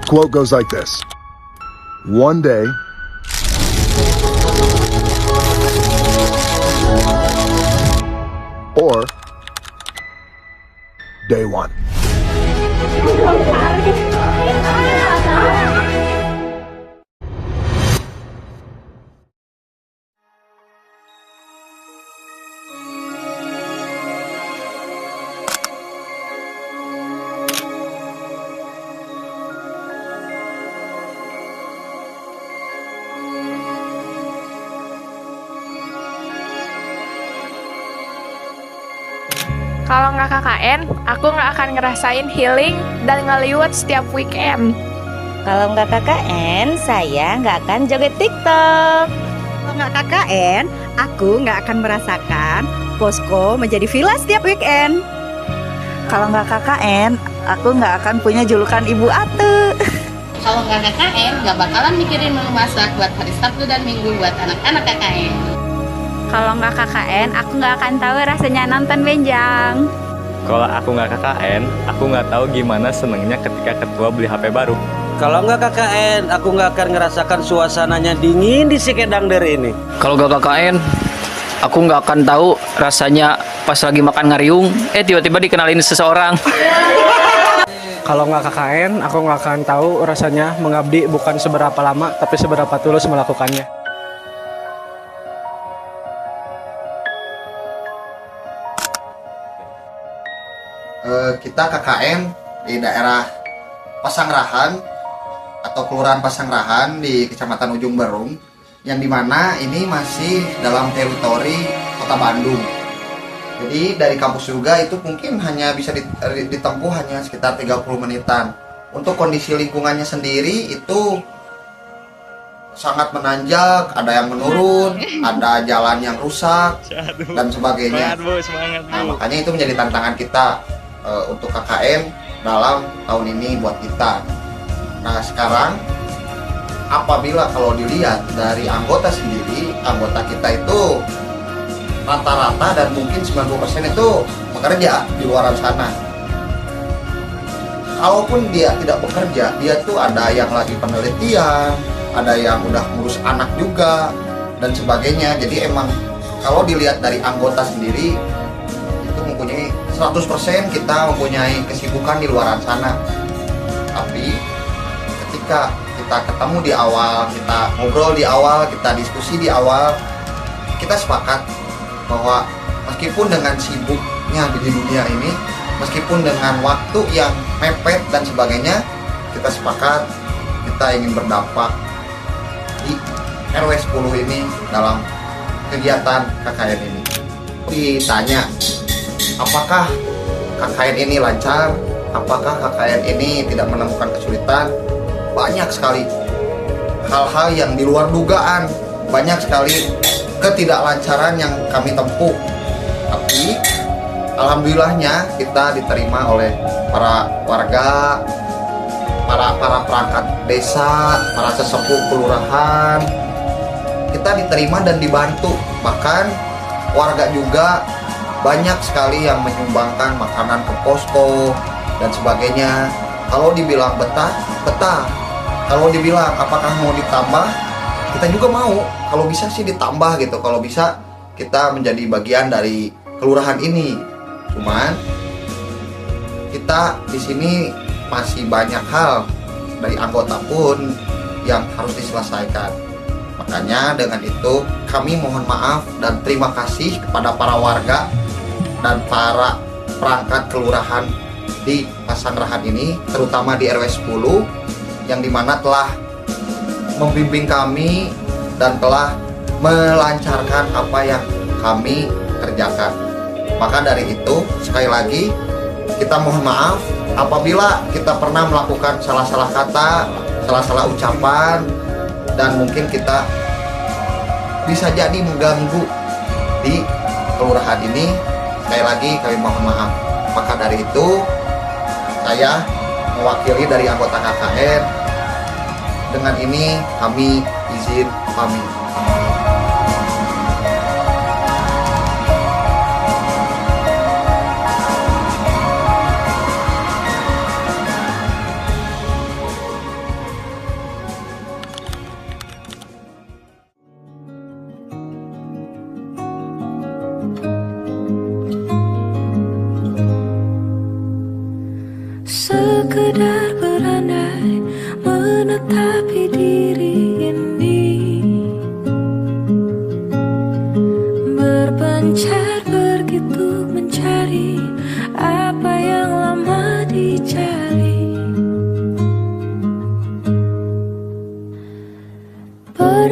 quote goes like this: one day, or day one. Kalau nggak KKN, aku nggak akan ngerasain healing dan ngeliwat setiap weekend. Kalau nggak KKN, saya nggak akan joget TikTok. Kalau nggak KKN, aku nggak akan merasakan posko menjadi villa setiap weekend. Kalau nggak KKN, aku nggak akan punya julukan Ibu Atu. Kalau nggak KKN, nggak bakalan mikirin menu masak buat hari Sabtu dan Minggu buat anak-anak KKN. Kalau nggak KKN, aku nggak akan tahu rasanya nonton benjang. Kalau aku nggak KKN, aku nggak tahu gimana senengnya ketika ketua beli HP baru. Kalau nggak KKN, aku nggak akan ngerasakan suasananya dingin di Sikedangder ini. Kalau nggak KKN, aku nggak akan tahu rasanya pas lagi makan ngariung, tiba-tiba dikenalin seseorang. Kalau nggak KKN, aku nggak akan tahu rasanya mengabdi bukan seberapa lama, tapi seberapa tulus melakukannya. Kita KKN di daerah Pasangrahan atau Kelurahan Pasangrahan di Kecamatan Ujung Berung, yang dimana ini masih dalam teritori Kota Bandung. Jadi dari kampus juga itu mungkin hanya bisa ditempuh hanya sekitar 30 menitan. Untuk kondisi lingkungannya sendiri itu sangat menanjak, ada yang menurun, ada jalan yang rusak dan sebagainya. Nah, makanya itu menjadi tantangan kita untuk KKN dalam tahun ini buat kita. Nah, sekarang apabila kalau dilihat dari anggota sendiri, anggota kita itu rata-rata dan mungkin 90% itu bekerja di luar sana. Kalaupun dia tidak bekerja, dia tuh ada yang lagi penelitian, ada yang udah ngurus anak juga dan sebagainya. Jadi emang kalau dilihat dari anggota sendiri itu mempunyai 100% kita mempunyai kesibukan di luar sana. Tapi ketika kita ketemu di awal, kita ngobrol di awal, kita diskusi di awal, kita sepakat bahwa meskipun dengan sibuknya di dunia ini, meskipun dengan waktu yang mepet dan sebagainya, kita sepakat kita ingin berdampak di RW 10 ini dalam kegiatan KKN ini. Ditanya, apakah KKN ini lancar? Apakah KKN ini tidak menemukan kesulitan? Banyak sekali hal-hal yang di luar dugaan, banyak sekali ketidaklancaran yang kami tempuh. Tapi alhamdulillahnya kita diterima oleh para warga, para perangkat desa, para sesepuh kelurahan. Kita diterima dan dibantu. Bahkan warga juga banyak sekali yang menyumbangkan makanan ke posko dan sebagainya. Kalau dibilang betah, betah. Kalau dibilang apakah mau ditambah, kita juga mau. Kalau bisa sih ditambah gitu. Kalau bisa kita menjadi bagian dari kelurahan ini. Cuman kita di sini masih banyak hal dari anggota pun yang harus diselesaikan. Makanya dengan itu kami mohon maaf dan terima kasih kepada para warga dan para perangkat kelurahan di Pasangrahan ini, terutama di RW 10 yang dimana telah membimbing kami dan telah melancarkan apa yang kami kerjakan. Maka dari itu sekali lagi kita mohon maaf apabila kita pernah melakukan salah-salah kata, salah-salah ucapan, dan mungkin kita bisa jadi mengganggu di kelurahan ini. Sekali lagi kami mohon maaf. Maka dari itu saya mewakili dari anggota KKN. Dengan ini kami izin pamit.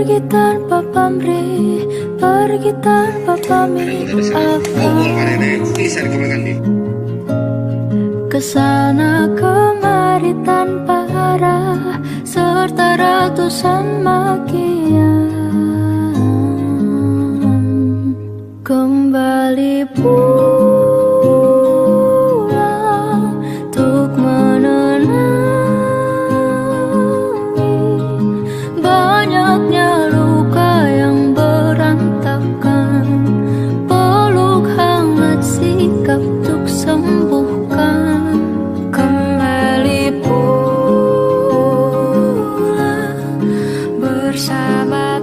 pergi tanpa pamrih, pergi tanpa pamit apa. Kesana kemari tanpa arah, serta ratusan makian. Kembali pulang untuk menenangi banyaknya luka yang berantakan. Peluk hangat sikap untuk sembuhkan. Kembali pulang bersama